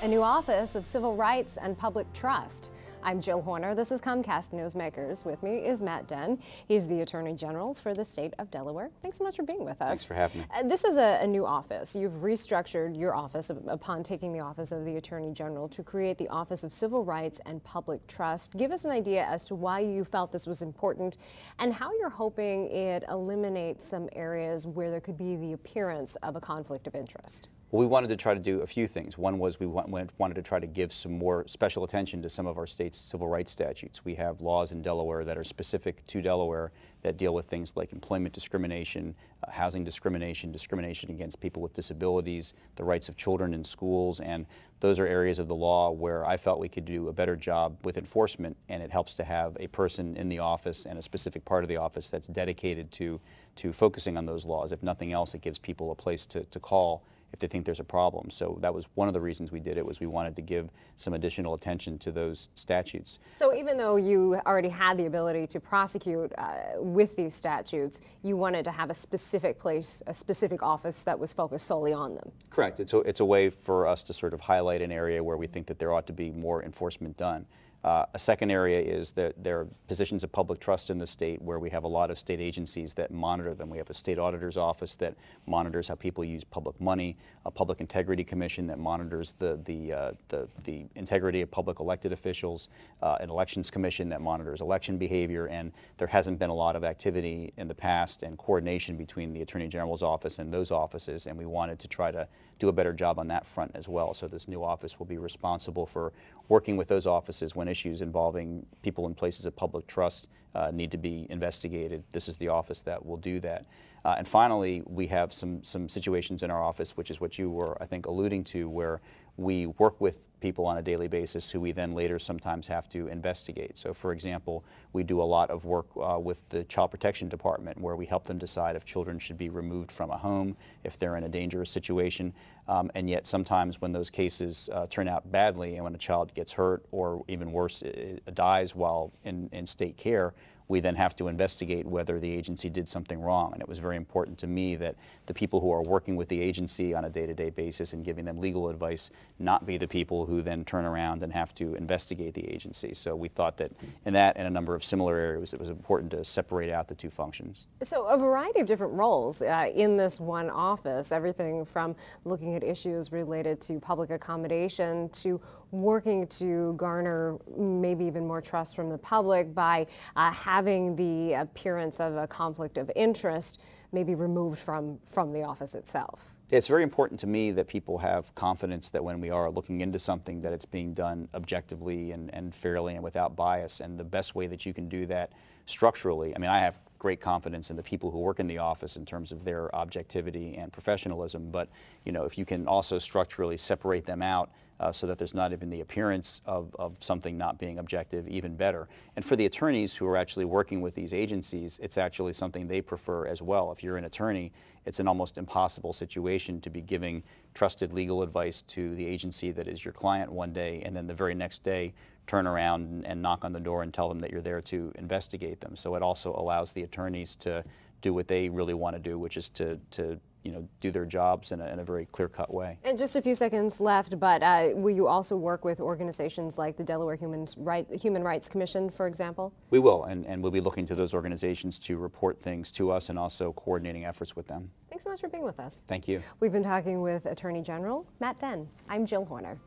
a new Office of Civil Rights and Public Trust. I'm Jill Horner. This is Comcast Newsmakers. With me is Matt Denn. He's the Attorney General for the state of Delaware. Thanks so much for being with us. Thanks for having me. This is a new office. You've restructured your office upon taking the office of the Attorney General to create the Office of Civil Rights and Public Trust. Give us an idea as to why you felt this was important and how you're hoping it eliminates some areas where there could be the appearance of a conflict of interest. Well, we wanted to try to do a few things. One was we wanted to try to give some more special attention to some of our state's civil rights statutes. We have laws in Delaware that are specific to Delaware that deal with things like employment discrimination, housing discrimination, discrimination against people with disabilities, the rights of children in schools, and those are areas of the law where I felt we could do a better job with enforcement, and it helps to have a person in the office and a specific part of the office that's dedicated to focusing on those laws. If nothing else, it gives people a place to call if they think there's a problem. So that was one of the reasons we did it, was we wanted to give some additional attention to those statutes. So even though you already had the ability to prosecute with these statutes, you wanted to have a specific place, a specific office that was focused solely on them? Correct. It's a way for us to sort of highlight an area where we think that there ought to be more enforcement done. A second area is that there are positions of public trust in the state where we have a lot of state agencies that monitor them. We have a state auditor's office that monitors how people use public money, a public integrity commission that monitors the integrity of public elected officials, an elections commission that monitors election behavior, and there hasn't been a lot of activity in the past and coordination between the Attorney General's office and those offices, and we wanted to try to do a better job on that front as well. So this new office will be responsible for working with those offices when issues involving people in places of public trust need to be investigated. This is the office that will do that. And finally, we have some situations in our office, which is what you were, I think, alluding to, where we work with people on a daily basis who we then later sometimes have to investigate. So, for example, we do a lot of work with the Child Protection Department, where we help them decide if children should be removed from a home, if they're in a dangerous situation. And yet sometimes when those cases turn out badly and when a child gets hurt or even worse, dies while in state care, we then have to investigate whether the agency did something wrong. And it was very important to me that the people who are working with the agency on a day-to-day basis and giving them legal advice not be the people who then turn around and have to investigate the agency. So we thought that in that and a number of similar areas, it was important to separate out the two functions. So a variety of different roles in this one office, everything from looking at issues related to public accommodation to working to garner maybe even more trust from the public by having the appearance of a conflict of interest maybe removed from the office itself. It's very important to me that people have confidence that when we are looking into something that it's being done objectively and fairly and without bias, and the best way that you can do that structurally, I mean, I have great confidence in the people who work in the office in terms of their objectivity and professionalism, but you know, if you can also structurally separate them out so that there's not even the appearance of something not being objective, even better. And for the attorneys who are actually working with these agencies, it's actually something they prefer as well. If you're an attorney, it's an almost impossible situation to be giving trusted legal advice to the agency that is your client one day, and then the very next day turn around and knock on the door and tell them that you're there to investigate them. So it also allows the attorneys to do what they really want to do, which is to do their jobs in a very clear-cut way. And just a few seconds left, but will you also work with organizations like the Delaware Human Rights Commission, for example? We will, and we'll be looking to those organizations to report things to us and also coordinating efforts with them. Thanks so much for being with us. Thank you. We've been talking with Attorney General Matt Denn. I'm Jill Horner.